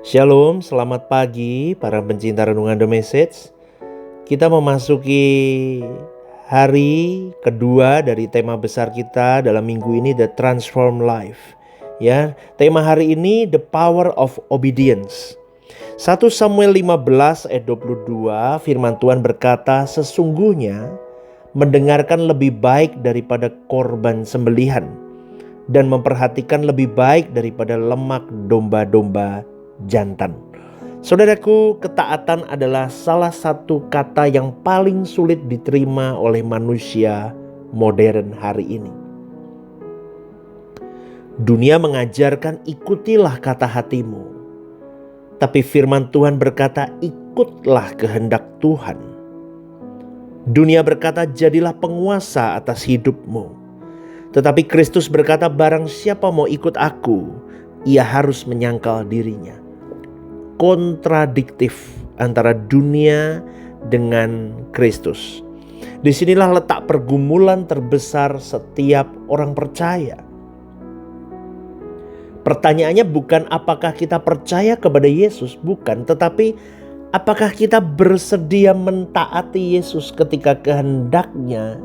Shalom, selamat pagi para pencinta renungan The Message. Kita memasuki hari kedua dari tema besar kita dalam minggu ini, The Transform Life. Ya, tema hari ini The Power of Obedience. 1 Samuel 15 ayat 22, firman Tuhan berkata, sesungguhnya mendengarkan lebih baik daripada korban sembelihan dan memperhatikan lebih baik daripada lemak domba-domba jantan. Saudaraku, ketaatan adalah salah satu kata yang paling sulit diterima oleh manusia modern hari ini. Dunia mengajarkan ikutilah kata hatimu, tapi firman Tuhan berkata ikutlah kehendak Tuhan. Dunia berkata jadilah penguasa atas hidupmu, tetapi Kristus berkata barang siapa mau ikut aku, ia harus menyangkal dirinya. Kontradiktif antara dunia dengan Kristus. Disinilah letak pergumulan terbesar setiap orang percaya. Pertanyaannya bukan apakah kita percaya kepada Yesus, bukan, tetapi apakah kita bersedia mentaati Yesus ketika kehendaknya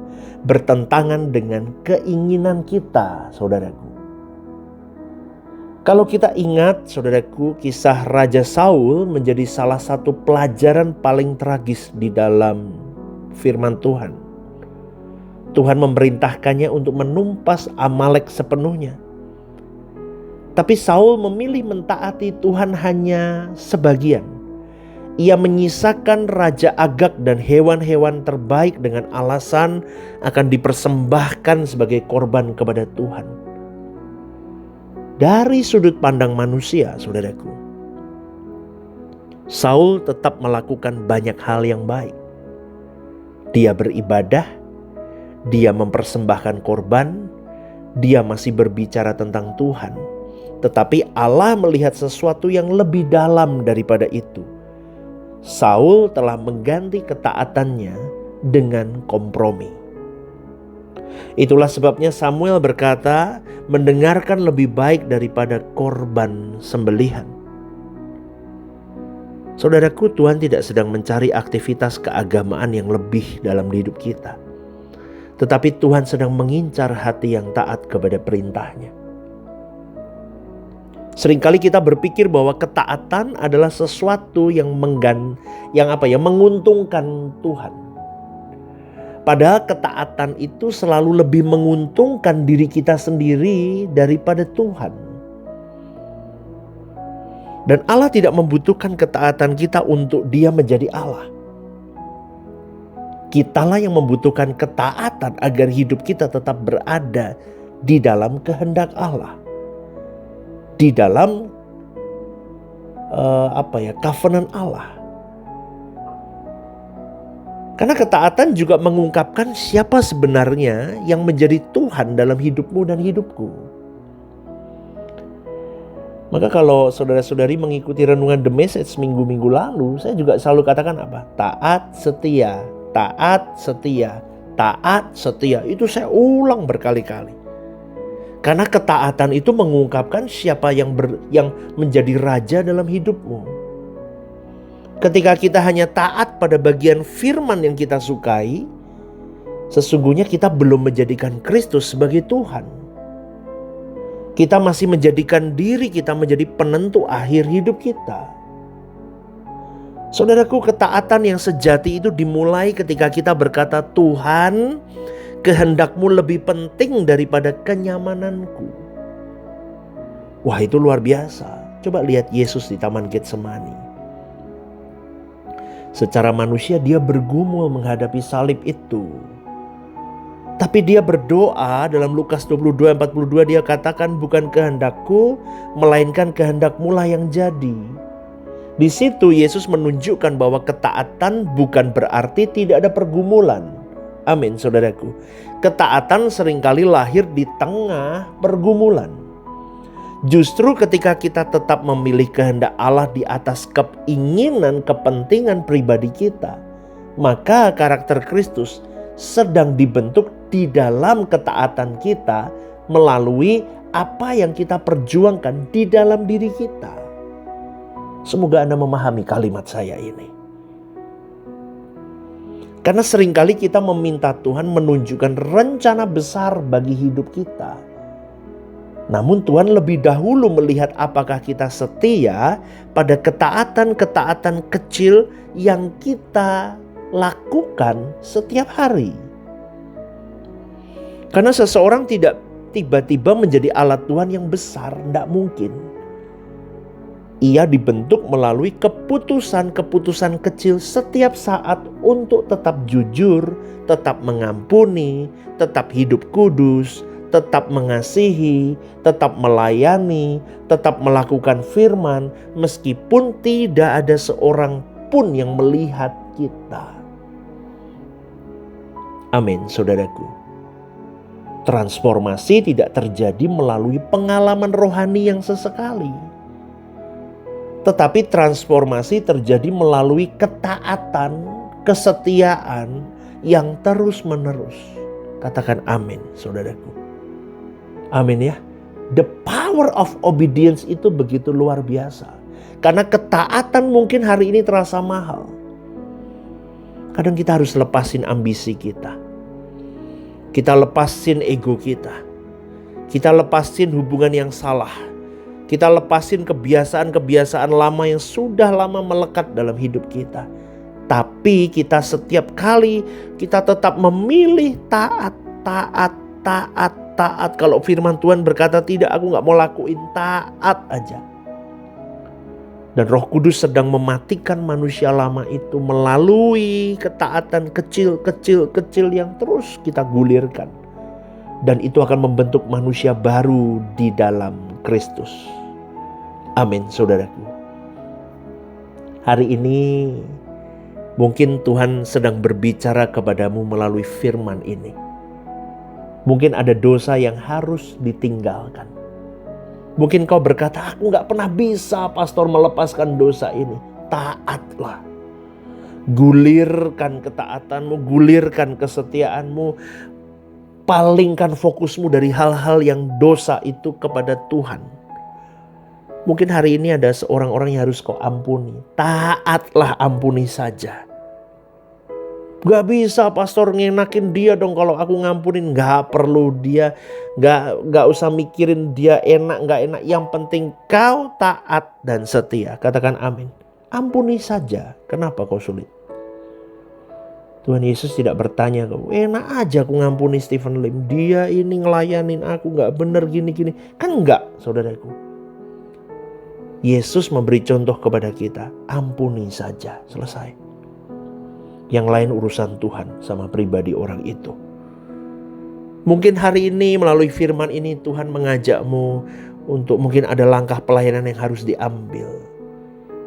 bertentangan dengan keinginan kita, saudaraku. Kalau kita ingat, saudaraku, kisah Raja Saul menjadi salah satu pelajaran paling tragis di dalam firman Tuhan. Tuhan memerintahkannya untuk menumpas Amalek sepenuhnya. Tapi Saul memilih mentaati Tuhan hanya sebagian. Ia menyisakan Raja Agag dan hewan-hewan terbaik dengan alasan akan dipersembahkan sebagai korban kepada Tuhan. Dari sudut pandang manusia, saudaraku, Saul tetap melakukan banyak hal yang baik. Dia beribadah, dia mempersembahkan korban, dia masih berbicara tentang Tuhan. Tetapi Allah melihat sesuatu yang lebih dalam daripada itu. Saul telah mengganti ketaatannya dengan kompromi. Itulah sebabnya Samuel berkata, mendengarkan lebih baik daripada korban sembelihan. Saudaraku, Tuhan tidak sedang mencari aktivitas keagamaan yang lebih dalam hidup kita. Tetapi Tuhan sedang mengincar hati yang taat kepada perintahnya. Seringkali kita berpikir bahwa ketaatan adalah sesuatu yang menguntungkan Tuhan. Padahal ketaatan itu selalu lebih menguntungkan diri kita sendiri daripada Tuhan. Dan Allah tidak membutuhkan ketaatan kita untuk Dia menjadi Allah. Kitalah yang membutuhkan ketaatan agar hidup kita tetap berada di dalam kehendak Allah. Di dalam covenant Allah. Karena ketaatan juga mengungkapkan siapa sebenarnya yang menjadi Tuhan dalam hidupmu dan hidupku. Maka kalau saudara-saudari mengikuti renungan The Message minggu-minggu lalu, saya juga selalu katakan apa? Taat, setia, taat, setia, taat, setia. Itu saya ulang berkali-kali. Karena ketaatan itu mengungkapkan siapa yang menjadi raja dalam hidupmu. Ketika kita hanya taat pada bagian firman yang kita sukai, sesungguhnya kita belum menjadikan Kristus sebagai Tuhan. Kita masih menjadikan diri kita menjadi penentu akhir hidup kita. Saudaraku, ketaatan yang sejati itu dimulai ketika kita berkata, Tuhan, kehendakmu lebih penting daripada kenyamananku. Wah, itu luar biasa. Coba lihat Yesus di Taman Getsemani. Secara manusia dia bergumul menghadapi salib itu. Tapi dia berdoa dalam Lukas 22:42, dia katakan bukan kehendakku melainkan kehendakmu lah yang jadi. Di situ Yesus menunjukkan bahwa ketaatan bukan berarti tidak ada pergumulan. Amin, saudaraku. Ketaatan seringkali lahir di tengah pergumulan. Justru ketika kita tetap memilih kehendak Allah di atas keinginan, kepentingan pribadi kita, maka karakter Kristus sedang dibentuk di dalam ketaatan kita melalui apa yang kita perjuangkan di dalam diri kita. Semoga Anda memahami kalimat saya ini. Karena seringkali kita meminta Tuhan menunjukkan rencana besar bagi hidup kita. Namun Tuhan lebih dahulu melihat apakah kita setia pada ketaatan-ketaatan kecil yang kita lakukan setiap hari. Karena seseorang tidak tiba-tiba menjadi alat Tuhan yang besar, tidak mungkin. Ia dibentuk melalui keputusan-keputusan kecil setiap saat untuk tetap jujur, tetap mengampuni, tetap hidup kudus, tetap mengasihi, tetap melayani, tetap melakukan firman, meskipun tidak ada seorang pun yang melihat kita. Amin, saudaraku. Transformasi tidak terjadi melalui pengalaman rohani yang sesekali. Tetapi transformasi terjadi melalui ketaatan, kesetiaan yang terus-menerus. Katakan amin, saudaraku. Amin ya. The power of obedience itu begitu luar biasa. Karena ketaatan mungkin hari ini terasa mahal. Kadang kita harus lepasin ambisi kita. Kita lepasin ego kita. Kita lepasin hubungan yang salah. Kita lepasin kebiasaan-kebiasaan lama yang sudah lama melekat dalam hidup kita. Tapi kita setiap kali kita tetap memilih taat. Kalau firman Tuhan berkata tidak, aku gak mau lakuin, taat aja. Dan Roh Kudus sedang mematikan manusia lama itu melalui ketaatan kecil-kecil yang terus kita gulirkan. Dan itu akan membentuk manusia baru di dalam Kristus. Amin, saudaraku. Hari ini mungkin Tuhan sedang berbicara kepadamu melalui firman ini. Mungkin ada dosa yang harus ditinggalkan. Mungkin kau berkata, aku gak pernah bisa pastor melepaskan dosa ini. Taatlah. Gulirkan ketaatanmu, gulirkan kesetiaanmu. Palingkan fokusmu dari hal-hal yang dosa itu kepada Tuhan. Mungkin hari ini ada seorang orang yang harus kau ampuni. Taatlah, ampuni saja. Gak bisa pastor ngenakin dia dong kalau aku ngampunin. Gak perlu dia. Gak usah mikirin dia enak gak enak. Yang penting kau taat dan setia. Katakan amin. Ampuni saja. Kenapa kau sulit? Tuhan Yesus tidak bertanya kau, enak aja aku ngampuni Stephen Lim. Dia ini ngelayanin aku gak bener gini-gini. Kan enggak, saudaraku. Yesus memberi contoh kepada kita. Ampuni saja, selesai. Yang lain urusan Tuhan sama pribadi orang itu. Mungkin hari ini melalui firman ini Tuhan mengajakmu untuk mungkin ada langkah pelayanan yang harus diambil.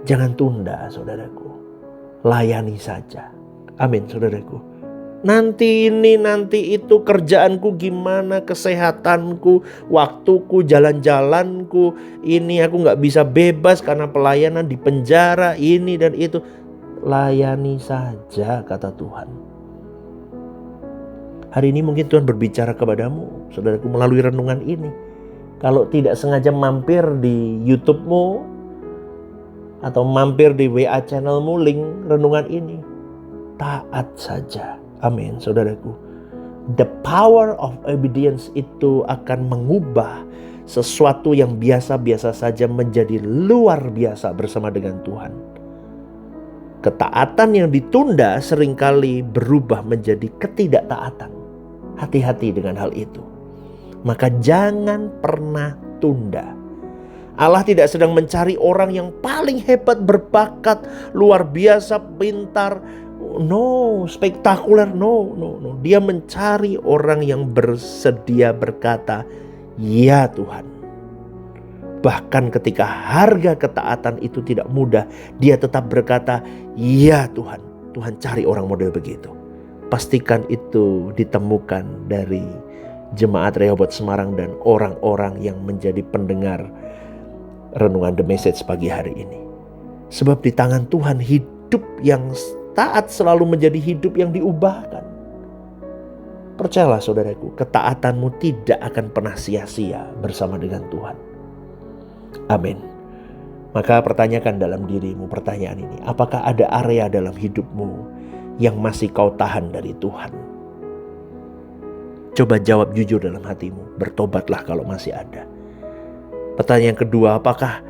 Jangan tunda, saudaraku. Layani saja. Amin, saudaraku. Nanti ini, nanti itu, kerjaanku gimana, kesehatanku, waktuku, jalan-jalanku. Ini aku gak bisa bebas karena pelayanan di penjara, ini dan itu. Layani saja, kata Tuhan. Hari ini mungkin Tuhan berbicara kepadamu, saudaraku, melalui renungan ini. Kalau tidak sengaja mampir di YouTube-mu atau mampir di WA channelmu, link renungan ini, taat saja. Amin, saudaraku. The power of obedience itu akan mengubah sesuatu yang biasa-biasa saja menjadi luar biasa bersama dengan Tuhan. Ketaatan yang ditunda seringkali berubah menjadi ketidaktaatan. Hati-hati dengan hal itu. Maka jangan pernah tunda. Allah tidak sedang mencari orang yang paling hebat, berbakat, luar biasa, pintar. No, spektakuler, no. Dia mencari orang yang bersedia berkata, ya Tuhan. Bahkan ketika harga ketaatan itu tidak mudah, dia tetap berkata, ya Tuhan. Tuhan cari orang model begitu. Pastikan itu ditemukan dari Jemaat Rehoboth Semarang dan orang-orang yang menjadi pendengar renungan The Message pagi hari ini. Sebab di tangan Tuhan hidup yang taat selalu menjadi hidup yang diubahkan. Percayalah saudaraku, ketaatanmu tidak akan pernah sia-sia bersama dengan Tuhan. Amin. Maka pertanyakan dalam dirimu pertanyaan ini. Apakah ada area dalam hidupmu yang masih kau tahan dari Tuhan? Coba jawab jujur dalam hatimu. Bertobatlah kalau masih ada. Pertanyaan kedua, apakah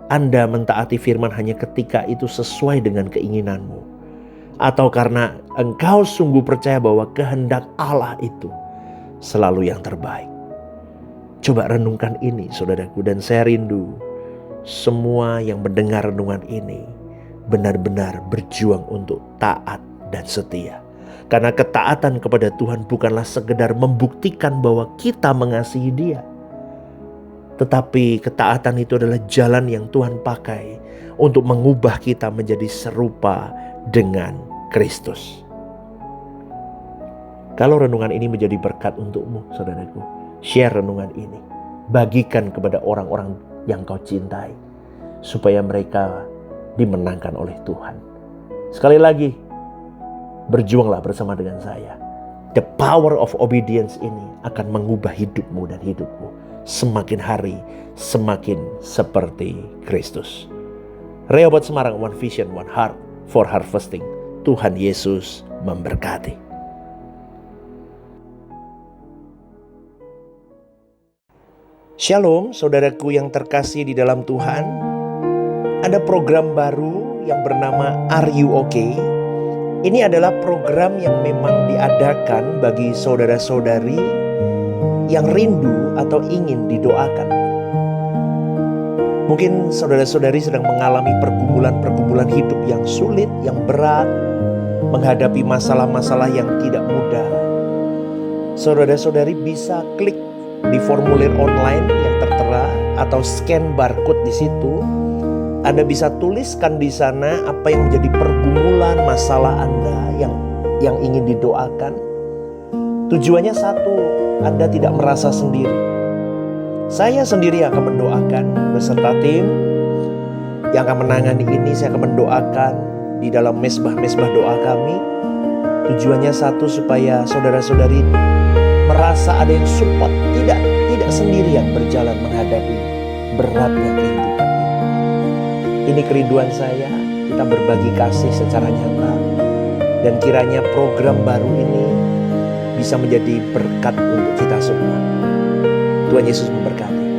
Anda mentaati firman hanya ketika itu sesuai dengan keinginanmu? Atau karena engkau sungguh percaya bahwa kehendak Allah itu selalu yang terbaik? Coba renungkan ini saudaraku, dan saya rindu semua yang mendengar renungan ini benar-benar berjuang untuk taat dan setia. Karena ketaatan kepada Tuhan bukanlah sekedar membuktikan bahwa kita mengasihi Dia, tetapi ketaatan itu adalah jalan yang Tuhan pakai untuk mengubah kita menjadi serupa dengan Kristus. Kalau renungan ini menjadi berkat untukmu, saudaraku, share renungan ini. Bagikan kepada orang-orang yang kau cintai, supaya mereka dimenangkan oleh Tuhan. Sekali lagi, berjuanglah bersama dengan saya. The power of obedience ini akan mengubah hidupmu dan hidupku. Semakin hari, semakin seperti Kristus. Rehoboth Semarang, One Vision, One Heart for Harvesting. Tuhan Yesus memberkati. Shalom, saudaraku yang terkasih di dalam Tuhan. Ada program baru yang bernama Are You Okay? Ini adalah program yang memang diadakan bagi saudara-saudari yang rindu atau ingin didoakan. Mungkin saudara-saudari sedang mengalami pergumulan-pergumulan hidup yang sulit, yang berat, menghadapi masalah-masalah yang tidak mudah. Saudara-saudari bisa klik di formulir online yang tertera atau scan barcode di situ. Anda bisa tuliskan di sana apa yang menjadi pergumulan masalah Anda yang ingin didoakan. Tujuannya satu, Anda tidak merasa sendiri. Saya sendiri akan mendoakan beserta tim yang akan menangani ini. Saya akan mendoakan di dalam mesbah-mesbah doa kami. Tujuannya satu, supaya saudara-saudari merasa ada yang support, tidak sendirian berjalan menghadapi beratnya kehidupan ini. Ini kerinduan saya, kita berbagi kasih secara nyata, dan kiranya program baru ini bisa menjadi berkat untuk kita semua. Tuhan Yesus memberkati.